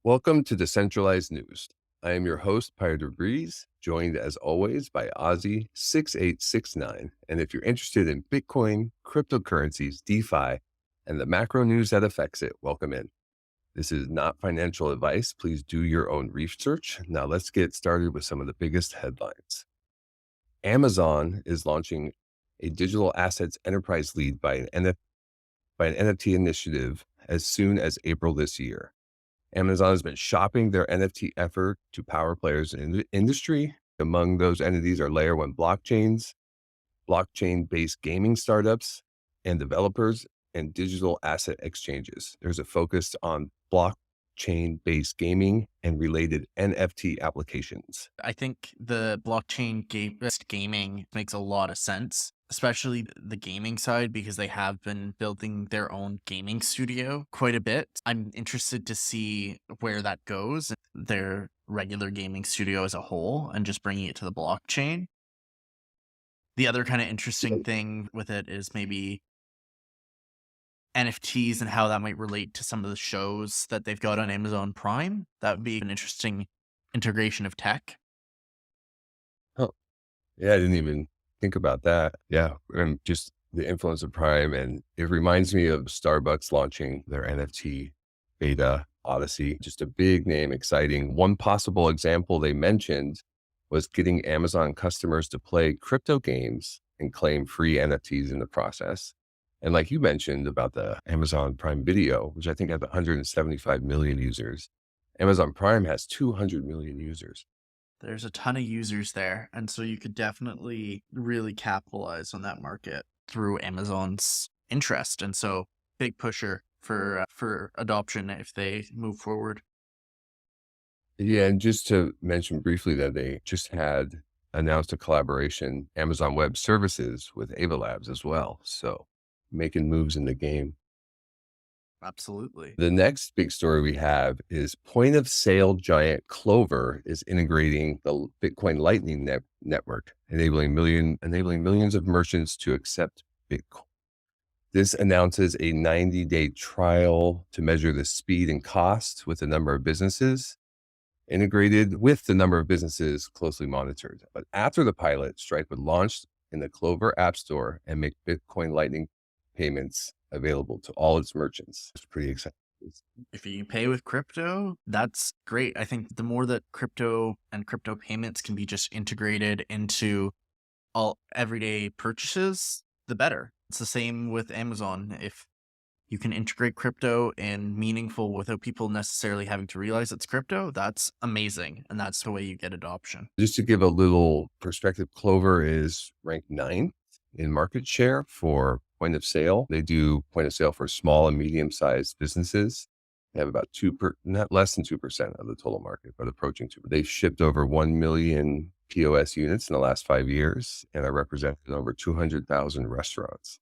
Welcome to Decentralized News. I am your host, Pyre Degrees, joined as always by Ozzy6869. And if you're interested in Bitcoin, cryptocurrencies, DeFi, and the macro news that affects it, welcome in. This is not financial advice. Please do your own research. Now let's get started with some of the biggest headlines. Amazon is launching a digital assets enterprise lead by an NFT initiative as soon as April this year. Amazon has been shopping their NFT effort to power players in the industry. Among those entities are layer one blockchains, blockchain-based gaming startups, and developers and digital asset exchanges. There's a focus on blockchain-based gaming and related NFT applications. I think the blockchain gaming makes a lot of sense, especially the gaming side, because they have been building their own gaming studio quite a bit. I'm interested to see where that goes, their regular gaming studio as a whole, and just bringing it to the blockchain. The other kind of interesting thing with it is maybe NFTs and how that might relate to some of the shows that they've got on Amazon Prime. That would be an interesting integration of tech. Oh, yeah, I didn't even think about that. Yeah, and just the influence of Prime. And it reminds me of Starbucks launching their NFT beta Odyssey, just a big name, exciting. One possible example they mentioned was getting Amazon customers to play crypto games and claim free NFTs in the process. And like you mentioned about the Amazon Prime Video, which I think has 175 million users, Amazon Prime has 200 million users. There's a ton of users there, and so you could definitely really capitalize on that market through Amazon's interest, and so big pusher for adoption if they move forward. Yeah, and just to mention briefly that they just had announced a collaboration, Amazon Web Services with Ava Labs as well. So making moves in the game. Absolutely. The next big story we have is point of sale giant Clover is integrating the Bitcoin Lightning network, enabling millions of merchants to accept Bitcoin. This announces a 90-day trial to measure the speed and cost with the number of businesses integrated with the number of businesses closely monitored. But after the pilot, Stripe would launch in the Clover App Store and make Bitcoin Lightning payments available to all its merchants. It's pretty exciting. If you pay with crypto, that's great. I think the more that crypto and crypto payments can be just integrated into all everyday purchases, the better. It's the same with Amazon. If you can integrate crypto and meaningful without people necessarily having to realize it's crypto, that's amazing. And that's the way you get adoption. Just to give a little perspective, Clover is ranked 9th in market share for point of sale. They do point of sale for small and medium-sized businesses. They have about not less than 2% of the total market, but approaching 2%. They've shipped over 1 million POS units in the last 5 years and are represented in over 200,000 restaurants.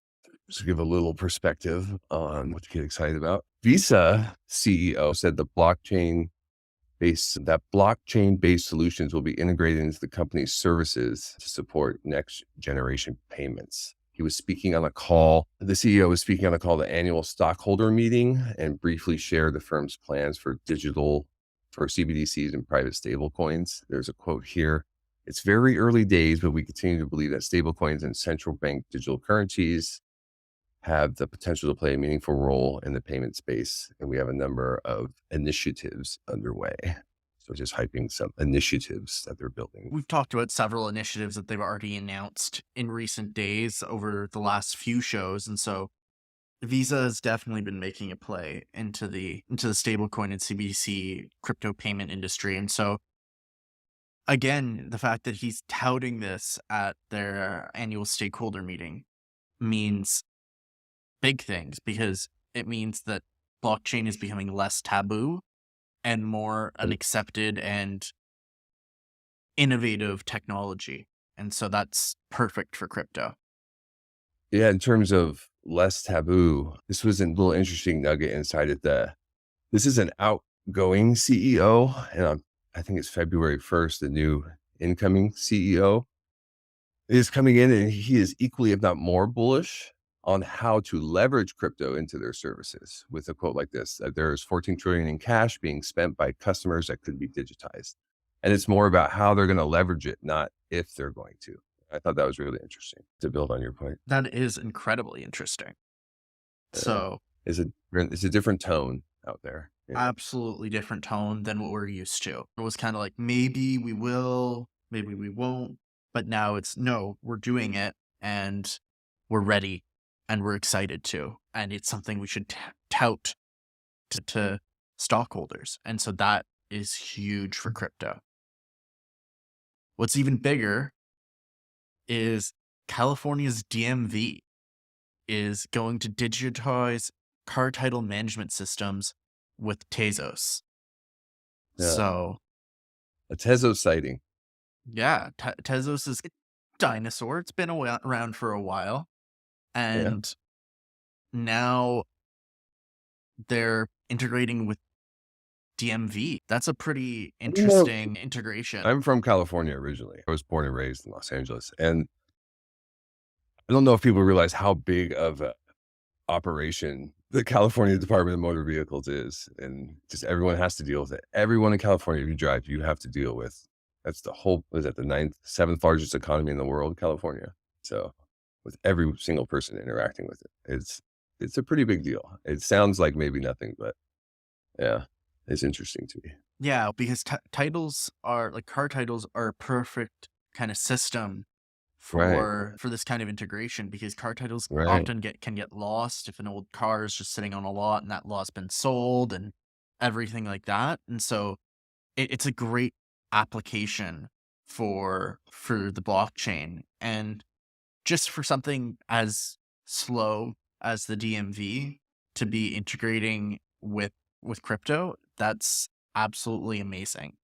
Just to give a little perspective on what to get excited about. Visa CEO said blockchain-based solutions will be integrated into the company's services to support next generation payments. He was speaking on a call. The CEO was speaking on a call, the annual stockholder meeting, and briefly shared the firm's plans for CBDCs and private stablecoins. There's a quote here. It's very early days, but we continue to believe that stablecoins and central bank digital currencies have the potential to play a meaningful role in the payment space. And we have a number of initiatives underway. So just hyping some initiatives that they're building. We've talked about several initiatives that they've already announced in recent days over the last few shows. And so Visa has definitely been making a play into the stablecoin and CBDC crypto payment industry. And so again, the fact that he's touting this at their annual stakeholder meeting means big things, because it means that blockchain is becoming less taboo and more an accepted and innovative technology. And so that's perfect for crypto. Yeah, in terms of less taboo, this was a little interesting nugget inside it. This is an outgoing CEO, and I think it's February 1st, the new incoming CEO is coming in, and he is equally, if not more bullish on how to leverage crypto into their services with a quote like this, that there's 14 trillion in cash being spent by customers that could be digitized. And it's more about how they're going to leverage it, not if they're going to. I thought that was really interesting to build on your point. That is incredibly interesting. So It's a different tone out there. absolutely different tone than what we're used to. It was kind of like, maybe we will, maybe we won't. But now it's, no, we're doing it and we're ready and we're excited to. And it's something we should tout to stockholders. And so that is huge for crypto. What's even bigger is California's DMV is going to digitize car title management systems with Tezos. Yeah. So A Tezos sighting. yeah, Tezos is a dinosaur. It's been around for a while. And now they're integrating with DMV. That's a pretty interesting integration. I'm from California originally. I was born and raised in Los Angeles. And I don't know if people realize how big of a operation the California Department of Motor Vehicles is. And just everyone has to deal with it. Everyone in California, if you drive, you have to deal with. That's the whole, was that the 7th largest economy in the world, California. So with every single person interacting with it, it's a pretty big deal. It sounds like maybe nothing, but yeah, it's interesting to me. Yeah, because titles are like, car titles are a perfect kind of system for this kind of integration, because car titles often can get lost if an old car is just sitting on a lot and that lot's been sold and everything like that. And so it's a great application for the blockchain. And just for something as slow as the DMV to be integrating with crypto, that's absolutely amazing.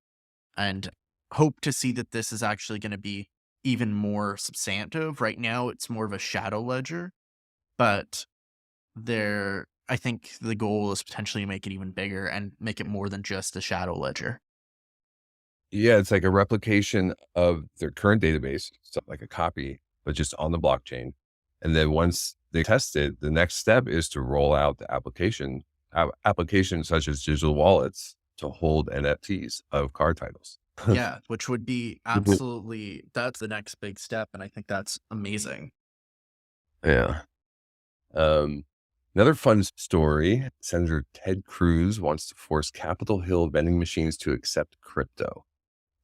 And hope to see that this is actually going to be even more substantive. Right now, it's more of a shadow ledger, but I think the goal is potentially to make it even bigger and make it more than just a shadow ledger. Yeah, it's like a replication of their current database, so like a copy, but just on the blockchain. And then once they test it, the next step is to roll out the applications such as digital wallets to hold NFTs of car titles. Yeah, which would be absolutely, that's the next big step. And I think that's amazing. Yeah. Another fun story, Senator Ted Cruz wants to force Capitol Hill vending machines to accept crypto.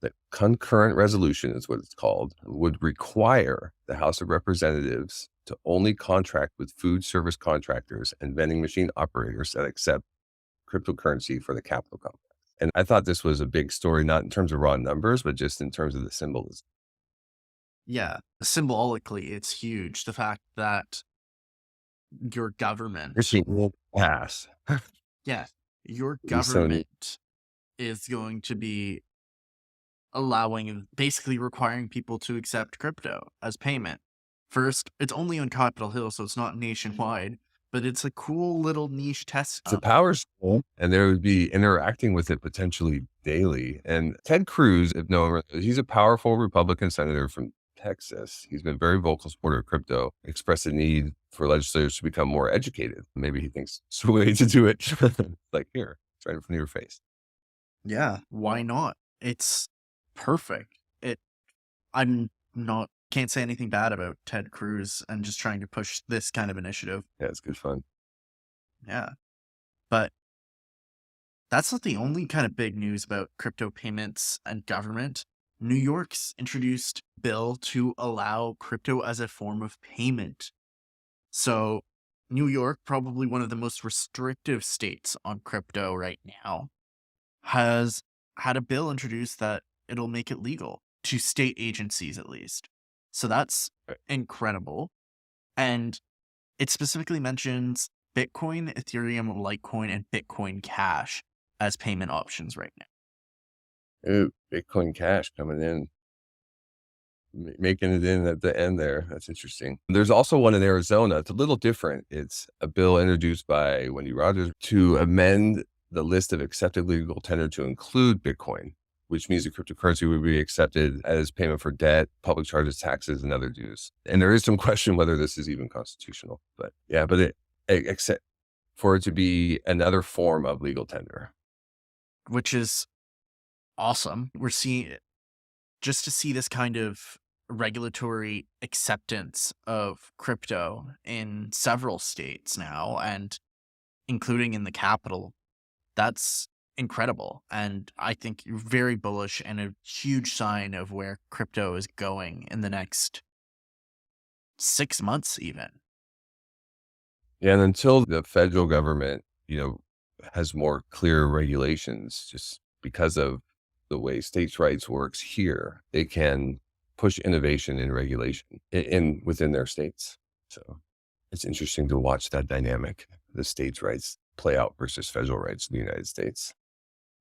The concurrent resolution is what it's called, would require the House of Representatives to only contract with food service contractors and vending machine operators that accept cryptocurrency for the Capitol complex. And I thought this was a big story, not in terms of raw numbers, but just in terms of the symbolism. Yeah, symbolically, it's huge. The fact that your government, pass. yeah, your government is going to be basically requiring people to accept crypto as payment. First, it's only on Capitol Hill, so it's not nationwide, but it's a cool little niche test. It's a power school, and they would be interacting with it potentially daily. And Ted Cruz, if no one, he's a powerful Republican senator from Texas. He's been a very vocal supporter of crypto, expressed a need for legislators to become more educated. Maybe he thinks it's a way to do it. Like, here, it's right in front of your face. Yeah, why not? It's perfect. Can't say anything bad about Ted Cruz and just trying to push this kind of initiative. Yeah, it's good fun. Yeah. But that's not the only kind of big news about crypto payments and government. New York's introduced a bill to allow crypto as a form of payment. So New York, probably one of the most restrictive states on crypto right now, has had a bill introduced that it'll make it legal to state agencies, at least. So that's incredible. And it specifically mentions Bitcoin, Ethereum, Litecoin, and Bitcoin Cash as payment options right now. Ooh, Bitcoin Cash coming in, making it in at the end there. That's interesting. There's also one in Arizona. It's a little different. It's a bill introduced by Wendy Rogers to amend the list of accepted legal tender to include Bitcoin, which means the cryptocurrency would be accepted as payment for debt, public charges, taxes, and other dues. And there is some question whether this is even constitutional. But yeah, except for it to be another form of legal tender. which is awesome. We're seeing just to see this kind of regulatory acceptance of crypto in several states now, and including in the capital. That's incredible. And I think you're very bullish and a huge sign of where crypto is going in the next 6 months, even. Yeah, and until the federal government, has more clear regulations, just because of the way states' rights works here, they can push innovation and regulation within their states. So it's interesting to watch that dynamic, the states' rights play out versus federal rights in the United States.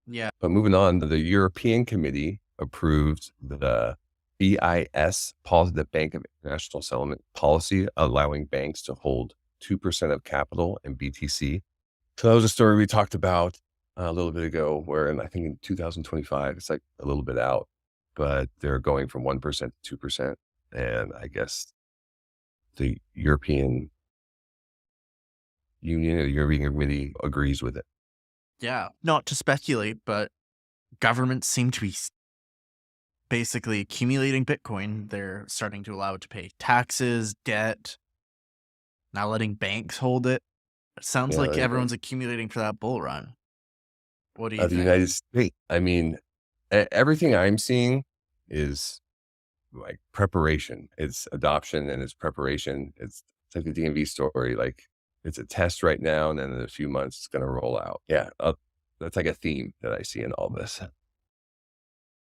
Yeah. But moving on, the European Committee approved the BIS policy, the Bank of International Settlement policy, allowing banks to hold 2% of capital in BTC. So that was a story we talked about a little bit ago, I think in 2025, it's like a little bit out, but they're going from 1% to 2%. And I guess the European Union or the European Committee agrees with it. Yeah. Not to speculate, but governments seem to be basically accumulating Bitcoin. They're starting to allow it to pay taxes, debt, now letting banks hold it. It sounds Yeah, like there you go. everyone's accumulating for that bull run. What do you The think? United States. I mean, everything I'm seeing is like preparation. It's adoption and it's preparation. It's like the DMV story. Like it's a test right now, and then in a few months it's going to roll out. Yeah, that's like a theme that I see in all this.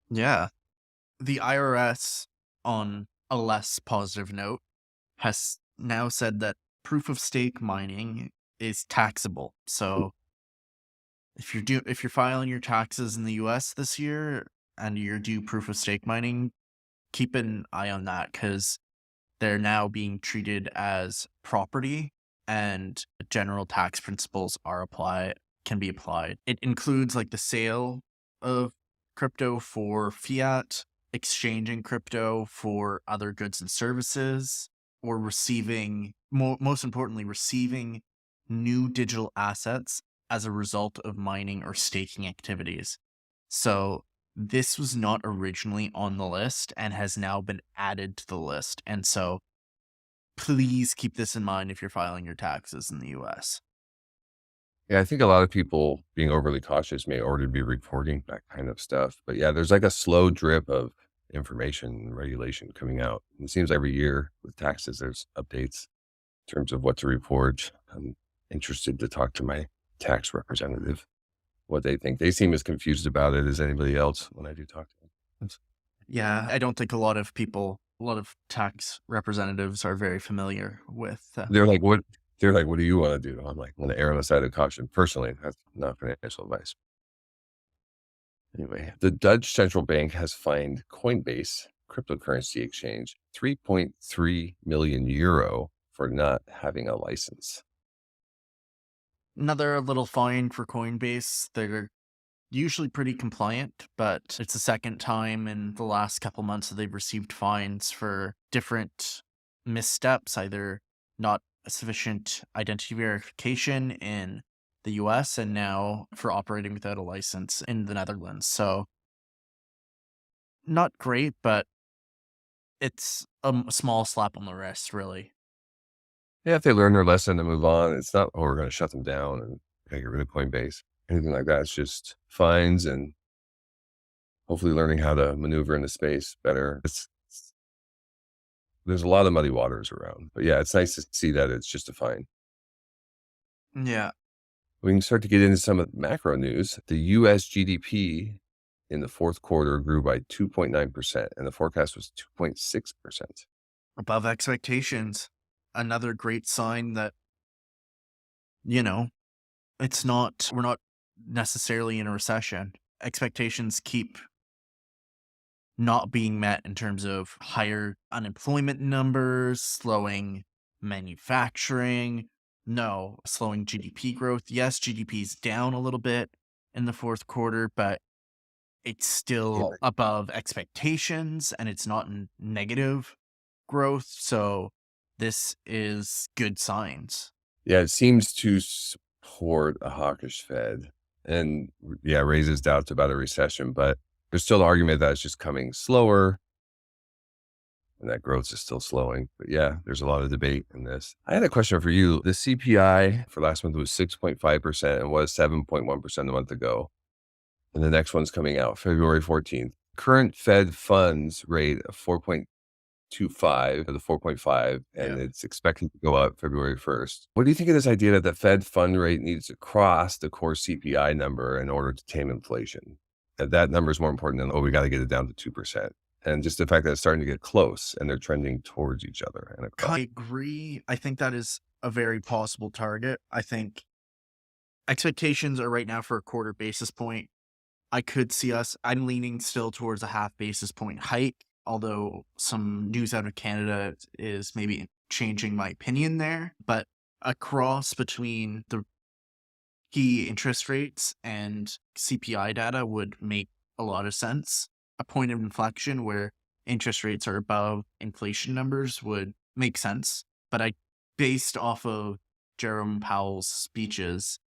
Yeah. The IRS, on a less positive note, has now said that proof of stake mining is taxable. So if you're filing your taxes in the US this year and you're due proof of stake mining, keep an eye on that, because they're now being treated as property and general tax principles can be applied. It includes like the sale of crypto for fiat, exchanging crypto for other goods and services, or most importantly, receiving new digital assets as a result of mining or staking activities. So this was not originally on the list and has now been added to the list. And so please keep this in mind if you're filing your taxes in the US. Yeah, I think a lot of people being overly cautious may already be reporting that kind of stuff. But yeah, there's like a slow drip of information and regulation coming out. It seems every year with taxes, there's updates in terms of what to report. I'm interested to talk to my tax representative, what they think. They seem as confused about it as anybody else when I do talk to them. Yeah, I don't think a lot of tax representatives are very familiar with. They're like, what? They're like, what do you want to do? I'm like, I'm going to err on the side of caution. Personally, that's not financial advice. Anyway, the Dutch central bank has fined Coinbase, cryptocurrency exchange, 3.3 million euro for not having a license. Another little fine for Coinbase. They're usually pretty compliant, but it's the second time in the last couple months that they've received fines for different missteps, either not sufficient identity verification in the US and now for operating without a license in the Netherlands. So not great, but it's a small slap on the wrist, really. Yeah, if they learn their lesson and move on, it's not, oh, we're going to shut them down and get rid of Coinbase, anything like that. It's just fines and hopefully learning how to maneuver in the space better. There's a lot of muddy waters around, but yeah, it's nice to see that it's just a fine. Yeah. We can start to get into some of the macro news. The US GDP in the fourth quarter grew by 2.9%, and the forecast was 2.6%. Above expectations. Another great sign that, we're not necessarily in a recession. Expectations keep not being met in terms of higher unemployment numbers, slowing manufacturing, no, slowing GDP growth. Yes, GDP is down a little bit in the fourth quarter, but it's still above expectations and it's not negative growth. So this is good signs. Yeah, it seems to support a hawkish Fed and raises doubts about a recession, but there's still the argument that it's just coming slower and that growth is still slowing. But yeah, there's a lot of debate in this. I had a question for you. The CPI for last month was 6.5% and was 7.1% a month ago. And the next one's coming out February 14th. Current Fed funds rate of 4.25 to the 4.5, and it's expected to go up February 1st. What do you think of this idea that the Fed fund rate needs to cross the core CPI number in order to tame inflation? That number is more important than, we got to get it down to 2%. And just the fact that it's starting to get close and they're trending towards each other. And I agree. I think that is a very possible target. I think expectations are right now for a quarter basis point. I could see I'm leaning still towards a half basis point hike, although some news out of Canada is maybe changing my opinion there. But a cross between the key interest rates and CPI data would make a lot of sense. A point of inflection where interest rates are above inflation numbers would make sense. But based off of Jerome Powell's speeches,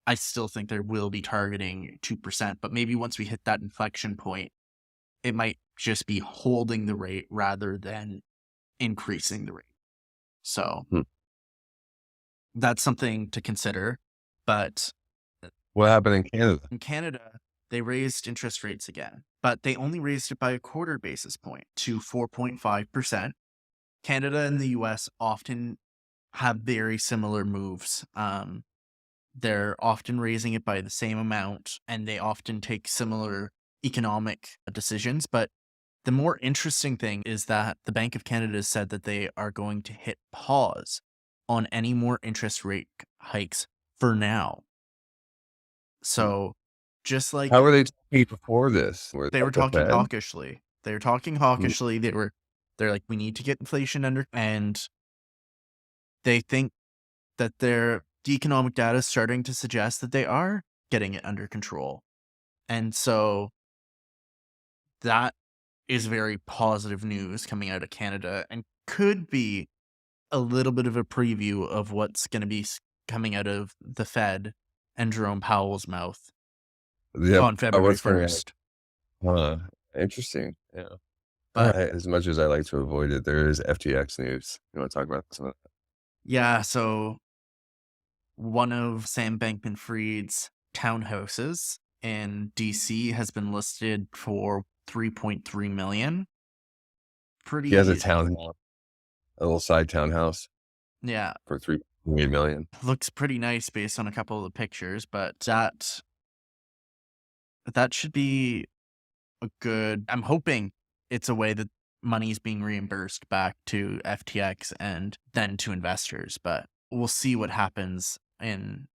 I still think there will be targeting 2%, but maybe once we hit that inflection point, it might just be holding the rate rather than increasing the rate. So that's something to consider. But what happened in Canada? In Canada, they raised interest rates again, but they only raised it by a quarter basis point to 4.5%. Canada and the US often have very similar moves. They're often raising it by the same amount, and they often take similar economic decisions. But the more interesting thing is that the Bank of Canada said that they are going to hit pause on any more interest rate hikes for now. So just like... How were they talking before this? They were talking hawkishly. They were talking hawkishly. They're like, we need to get inflation under, and they think that the economic data is starting to suggest that they are getting it under control. And so that is very positive news coming out of Canada and could be a little bit of a preview of what's going to be coming out of the Fed and Jerome Powell's mouth on February 1st. Interesting. Yeah. But as much as I like to avoid it, there is FTX news. You want to talk about some of that? Yeah. So one of Sam Bankman-Fried's townhouses in DC has been listed for $3.3 million. He has a townhouse, a little side townhouse. Yeah. For $3.8 million. Looks pretty nice based on a couple of the pictures, but that should be a good... I'm hoping it's a way that money's being reimbursed back to FTX and then to investors, but we'll see what happens in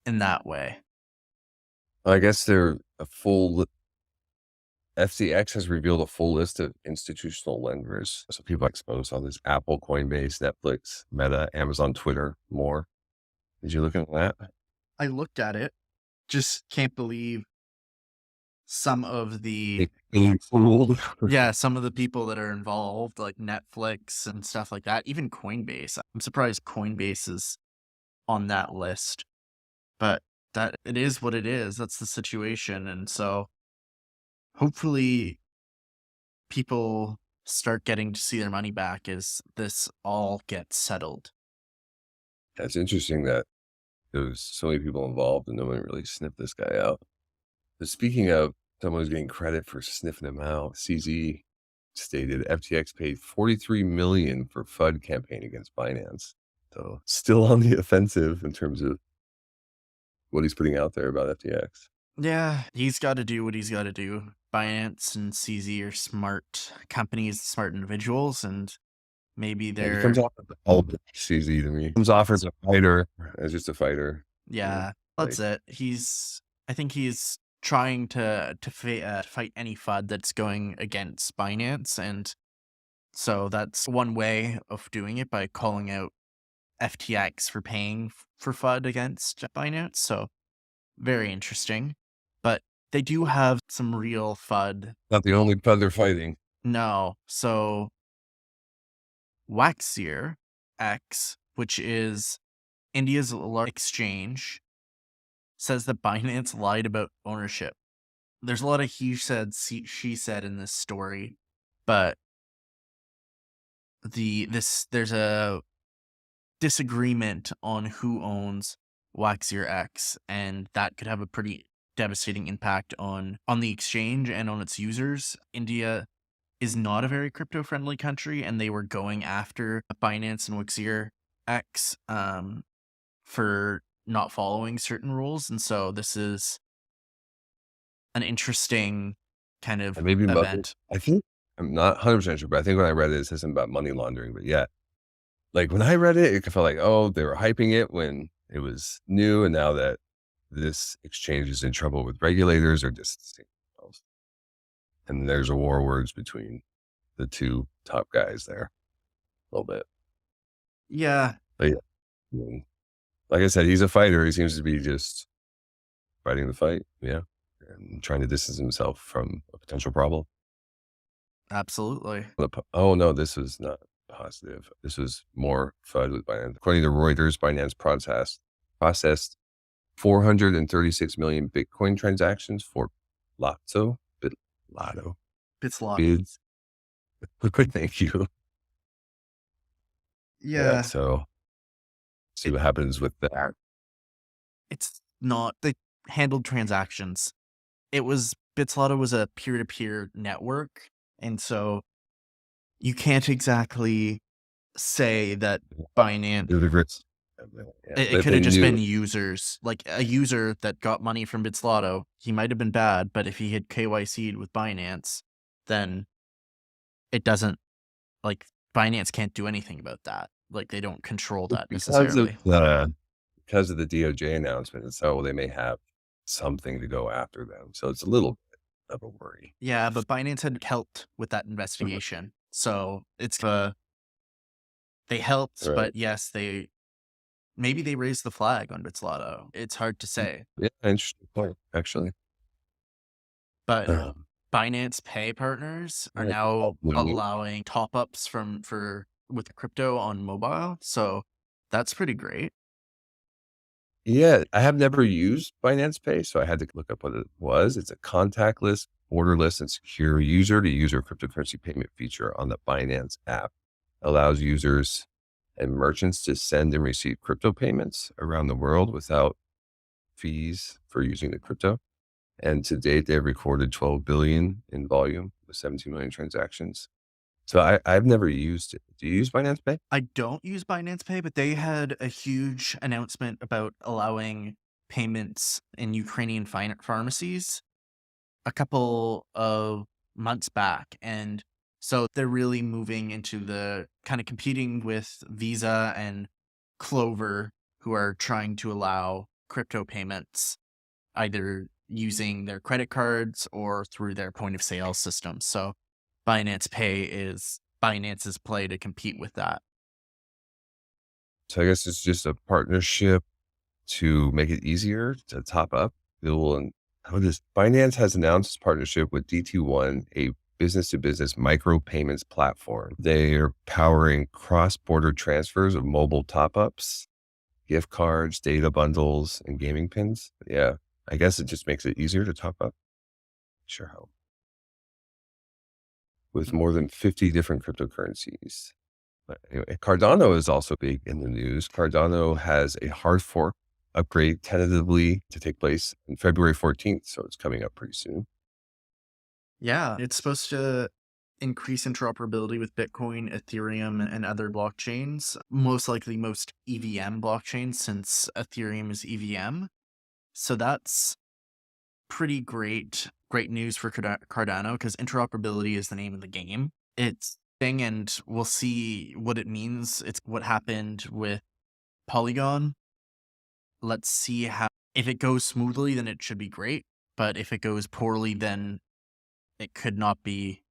that way. I guess they're a full... FTX has revealed a full list of institutional lenders. So people exposed all this: Apple, Coinbase, Netflix, Meta, Amazon, Twitter, more. Did you look at that? I looked at it. Just can't believe some of the... some of the people that are involved, like Netflix and stuff like that. Even Coinbase. I'm surprised Coinbase is on that list. But that it is what it is. That's the situation. And so hopefully people start getting to see their money back as this all gets settled. That's interesting that there was so many people involved and no one really sniffed this guy out. But speaking of someone who's getting credit for sniffing him out, CZ stated FTX paid $43 million for FUD campaign against Binance. So still on the offensive in terms of what he's putting out there about FTX. Yeah, he's got to do what he's got to do. Binance and CZ are smart companies, smart individuals, and maybe they're... He comes off as CZ to me. He comes off as a fighter, as just a fighter. Yeah, that's it. I think he's trying to fight any FUD that's going against Binance, and so that's one way of doing it, by calling out FTX for paying for FUD against Binance. So very interesting. But They do have some real FUD. Not the only FUD they're fighting. No. So Waxier X, which is India's large exchange, says that Binance lied about ownership. There's a lot of he said, she said in this story, but there's a disagreement on who owns Waxier X, and that could have a pretty devastating impact on the exchange and on its users. India is not a very crypto friendly country, and they were going after Binance and Waxier X for not following certain rules, and so this is an interesting kind of And maybe event. I think I'm not 100% sure, but I think when I read it, it says something about money laundering. But yeah, like when I read it, it felt like, oh, they were hyping it when it was new, and now that this exchange is in trouble with regulators or distancing themselves, and there's a war of words between the two top guys there a little bit. Yeah. But yeah, I mean, like I said, he's a fighter. He seems to be just fighting the fight. Yeah. And trying to distance himself from a potential problem. Absolutely. Oh, no, this was not positive. This was more FUD with Binance. According to Reuters, Binance processed 436 million Bitcoin transactions for Lotto. Lotto. Bitslotto. Bids. Thank you. Yeah. So see what happens with that. It's not, they handled transactions. Bitslotto was a peer-to-peer network, and so you can't exactly say that Binance. It could have just been users, like a user that got money from Bitslotto. He might have been bad, but if he had KYC'd with Binance, then it doesn't, like, Binance can't do anything about that. Like, they don't control that necessarily. Because of the DOJ announcement, so they may have something to go after them. So it's a little bit of a worry. Yeah, but Binance had helped with that investigation. So it's they helped, Right. but yes, maybe they raised the flag on Bitslotto. It's hard to say. Yeah, interesting point, actually. But Binance Pay partners are now allowing top-ups with crypto on mobile. So that's pretty great. Yeah, I have never used Binance Pay, so I had to look up what it was. It's a contactless, borderless, and secure user-to-user cryptocurrency payment feature on the Binance app. Allows users and merchants to send and receive crypto payments around the world without fees for using the crypto. And to date, they've recorded 12 billion in volume with 17 million transactions. So I've never used it. Do you use Binance Pay? I don't use Binance Pay, but they had a huge announcement about allowing payments in Ukrainian pharmacies a couple of months back. And so they're really moving into the kind of competing with Visa and Clover, who are trying to allow crypto payments either using their credit cards or through their point of sale system. So Binance Pay is Binance's play to compete with that. So I guess it's just a partnership to make it easier to top up. Binance has announced its partnership with DT1, a business-to-business micro payments platform. They are powering cross-border transfers of mobile top-ups, gift cards, data bundles, and gaming pins. Yeah, I guess it just makes it easier to top up. Sure help. With more than 50 different cryptocurrencies. But anyway, Cardano is also big in the news. Cardano has a hard fork upgrade tentatively to take place on February 14th. So it's coming up pretty soon. Yeah, it's supposed to increase interoperability with Bitcoin, Ethereum, and other blockchains, most likely most EVM blockchains, since Ethereum is EVM. So that's pretty great news for Cardano, because interoperability is the name of the game. It's thing, and we'll see what it means. It's what happened with Polygon. Let's see how, if it goes smoothly, then it should be great. But if it goes poorly, then it could not be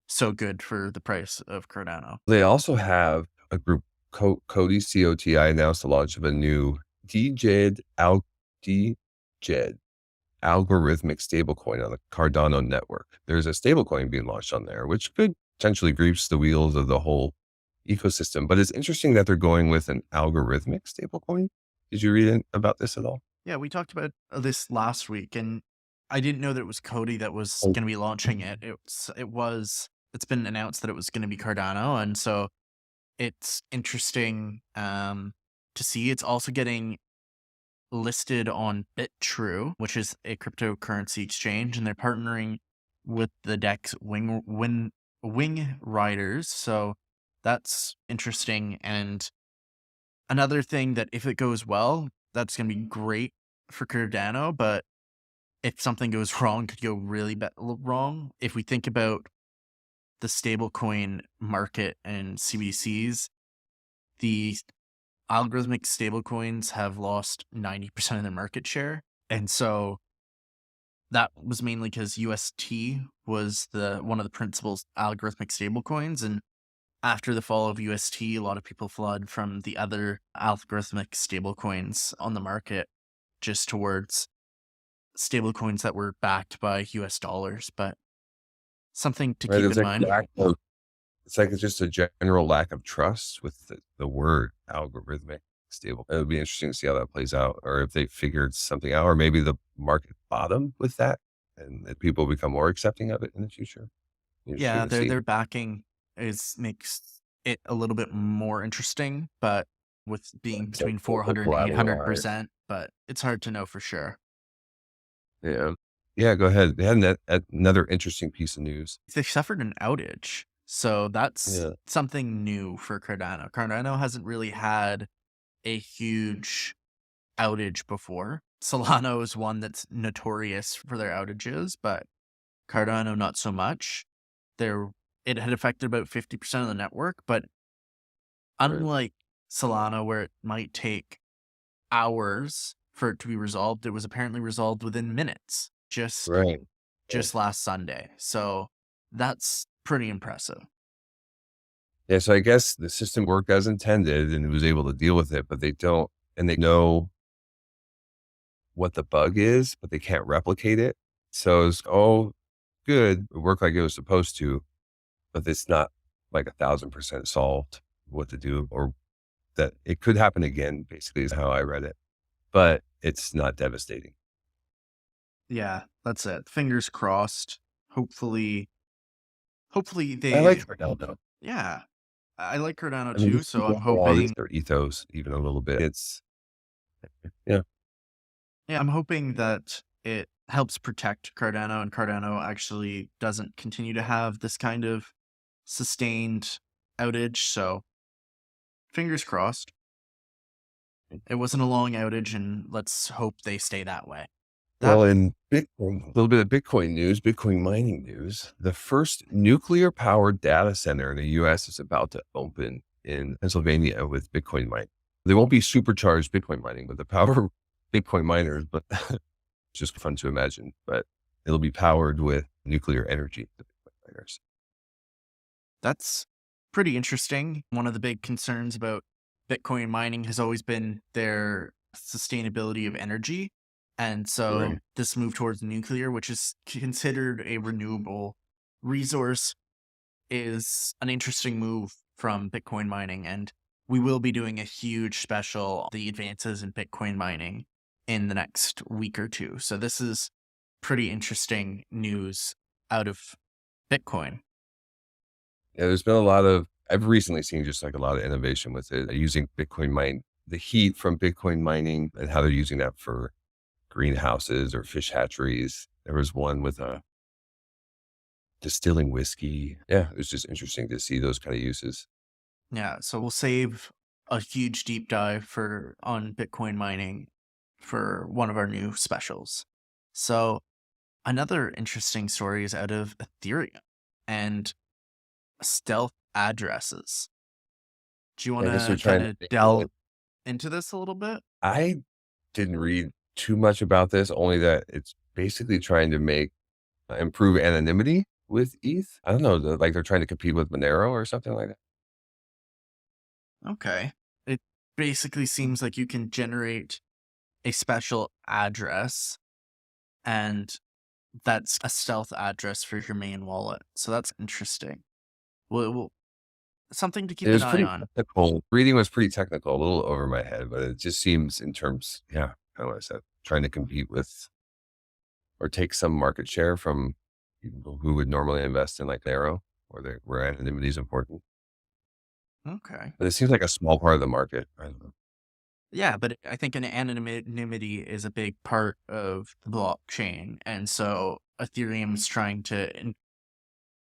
so good for the price of Cardano. They also have a group, Cody COTI announced the launch of a new DJed algorithmic stablecoin on the Cardano network. There's a stablecoin being launched on there, which could potentially grease the wheels of the whole ecosystem. But it's interesting that they're going with an algorithmic stablecoin. Did you read about this at all? Yeah, we talked about this last week, and I didn't know that it was Cody that was Oh, going to be launching it. It's been announced that it was going to be Cardano, and so it's interesting to see. It's also getting listed on BitTrue, which is a cryptocurrency exchange, and they're partnering with the DEX Wing Riders. So that's interesting. And another thing that if it goes well, that's going to be great for Cardano. But if something goes wrong, could go really wrong. If we think about the stablecoin market and CBDCs, the algorithmic stablecoins have lost 90% of their market share. And so that was mainly because UST was one of the principal algorithmic stablecoins. And after the fall of UST, a lot of people flood from the other algorithmic stablecoins on the market just towards stablecoins that were backed by US dollars. But something to right. keep There's in like mind. it's like it's just a general lack of trust with the word algorithmic stable. It would be interesting to see how that plays out, or if they figured something out, or maybe the market bottom with that, and that people become more accepting of it in the future. Interesting Yeah, to their see. backing makes it a little bit more interesting, but with being So between local 400 and collateral higher. 800%, but it's hard to know for sure. Yeah. Yeah, go ahead. They had another interesting piece of news. They suffered an outage, so that's Yeah. something new for Cardano. Cardano hasn't really had a huge outage before. Solano is one that's notorious for their outages, but Cardano not so much. There, it had affected about 50% of the network, but Right. unlike Solana, where it might take hours for it to be resolved, it was apparently resolved within minutes, Right. Yeah. just last Sunday. So that's pretty impressive. Yeah. So I guess the system worked as intended and it was able to deal with it, but they know what the bug is, but they can't replicate it. So it's all good. It worked like it was supposed to, but it's not like 1,000% solved what to do, or that it could happen again, basically is how I read it, but it's not devastating. Yeah, that's it. Fingers crossed. Hopefully, hopefully I they. like Cardano. Yeah, I like Cardano I mean, too. just So I'm all this hoping. their ethos even a little bit. Yeah, Yeah, I'm hoping that it helps protect Cardano, and Cardano actually doesn't continue to have this kind of sustained outage. So fingers crossed. It wasn't a long outage, and let's hope they stay that way. That well, in Bitcoin, a little bit of Bitcoin news, Bitcoin mining news. The first nuclear powered data center in the US is about to open in Pennsylvania with Bitcoin mining. They won't be supercharged Bitcoin mining with the power of Bitcoin miners, but it's just fun to imagine. But it'll be powered with nuclear energy, the Bitcoin miners. that's pretty interesting. One of the big concerns about Bitcoin mining has always been their sustainability of energy. And so Right. this move towards nuclear, which is considered a renewable resource, is an interesting move from Bitcoin mining. And we will be doing a huge special, the advances in Bitcoin mining, in the next week or two. So this is pretty interesting news out of Bitcoin. Yeah, there's been I've recently seen just like a lot of innovation with it, using Bitcoin mine, the heat from Bitcoin mining and how they're using that for greenhouses or fish hatcheries. There was one with distilling whiskey. Yeah, it was just interesting to see those kind of uses. Yeah, so we'll save a huge deep dive for on Bitcoin mining for one of our new specials. So another interesting story is out of Ethereum and stealth addresses. Do you want I guess they're to kind trying to of make delve it. into this a little bit? I didn't read too much about this, only that it's basically trying to improve anonymity with ETH. I don't know, like they're trying to compete with Monero or something like that. Okay. It basically seems like you can generate a special address and that's a stealth address for your main wallet. So that's interesting. Well, something to It keep an was eye pretty on. technical. Reading was pretty technical, a little over my head, but it just seems in terms, yeah, kind of what I said, trying to compete with or take some market share from people who would normally invest in like Arrow, where anonymity is important. Okay. But it seems like a small part of the market. I don't know. Yeah, but I think an anonymity is a big part of the blockchain. And so Ethereum's trying to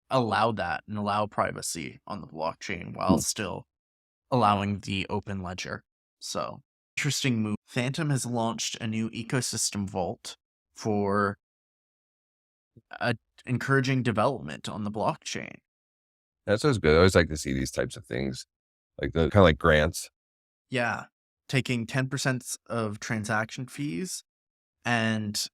allow that and allow privacy on the blockchain while still allowing the open ledger. So interesting move. Fantom has launched a new ecosystem vault for encouraging development on the blockchain. That's always good. I always like to see these types of things, like the kind of like grants. Yeah. Taking 10% of transaction fees, and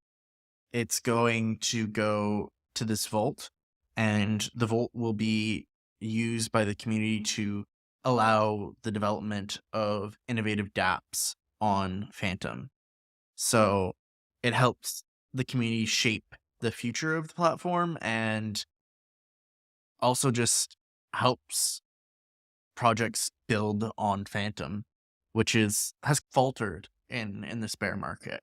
it's going to go to this vault, and the vault will be used by the community to allow the development of innovative dApps on Fantom. So it helps the community shape the future of the platform, and also just helps projects build on Fantom, which has faltered in this bear market.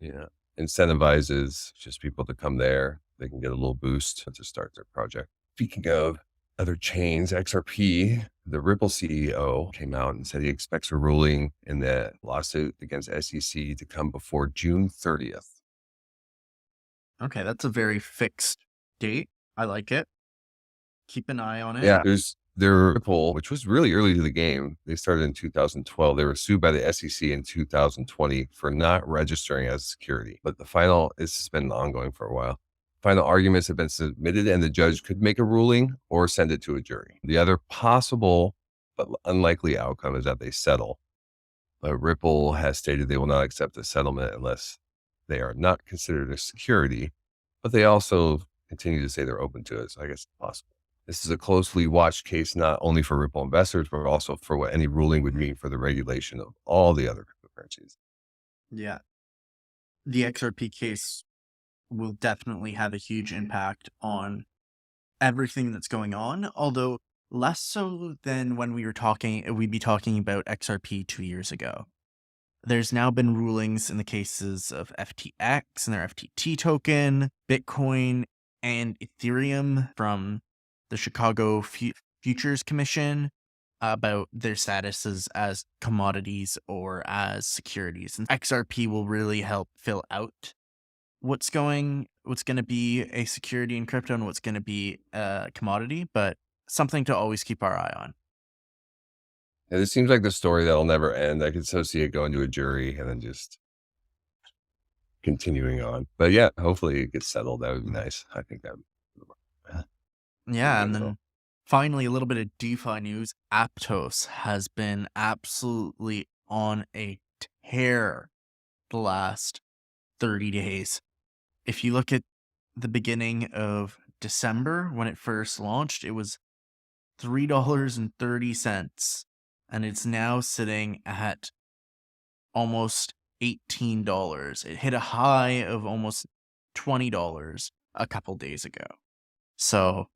Yeah. Incentivizes just people to come there. They can get a little boost to start their project. Speaking of other chains, XRP, the Ripple CEO came out and said he expects a ruling in the lawsuit against SEC to come before June 30th. Okay, that's a very fixed date. I like it. Keep an eye on it. Yeah. There's their Ripple, which was really early to the game. They started in 2012. They were sued by the SEC in 2020 for not registering as a security. But this has been ongoing for a while. Final arguments have been submitted and the judge could make a ruling or send it to a jury. The other possible but unlikely outcome is that they settle. But Ripple has stated they will not accept a settlement unless they are not considered a security. But they also continue to say they're open to it. So I guess it's possible. This is a closely watched case, not only for Ripple investors, but also for what any ruling would mean for the regulation of all the other cryptocurrencies. Yeah. The XRP case will definitely have a huge impact on everything that's going on, although less so than when we'd be talking about XRP 2 years ago. There's now been rulings in the cases of FTX and their FTT token, Bitcoin, and Ethereum from the Chicago Futures Commission about their statuses as commodities or as securities. And XRP will really help fill out what's going to be a security in crypto and what's going to be a commodity, but something to always keep our eye on. And it seems like the story that'll never end. I could so see it going to a jury and then just continuing on. But yeah, hopefully it gets settled. That would be nice. I think that would be Yeah, good and as well. then finally, a little bit of DeFi news. Aptos has been absolutely on a tear the last 30 days. If you look at the beginning of December when it first launched, it was $3.30, and it's now sitting at almost $18. It hit a high of almost $20 a couple days ago. So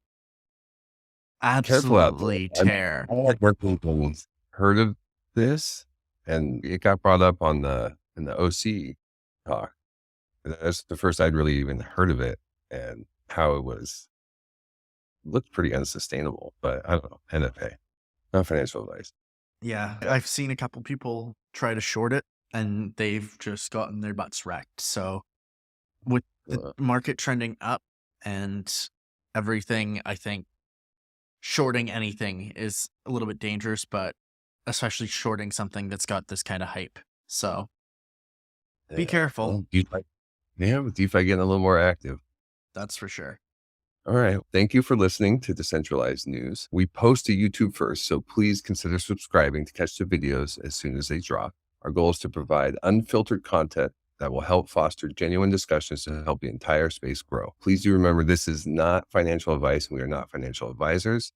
Careful out there. absolutely tear. I like where people heard of this and it got brought up on in the OC talk. That's the first I'd really even heard of it and how looked pretty unsustainable, but I don't know. NFA, not financial advice. Yeah, I've seen a couple people try to short it and they've just gotten their butts wrecked. So with the market trending up and everything, I think shorting anything is a little bit dangerous, but especially shorting something that's got this kind of hype. So be careful. Well, with DeFi getting a little more active. That's for sure. All right. Thank you for listening to Decentralized News. We post to YouTube first, so please consider subscribing to catch the videos as soon as they drop. Our goal is to provide unfiltered content that will help foster genuine discussions to help the entire space grow. Please do remember this is not financial advice and we are not financial advisors.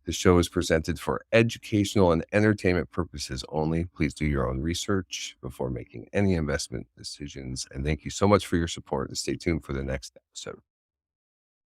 The show is presented for educational and entertainment purposes only. Please do your own research before making any investment decisions. And thank you so much for your support, and stay tuned for the next episode.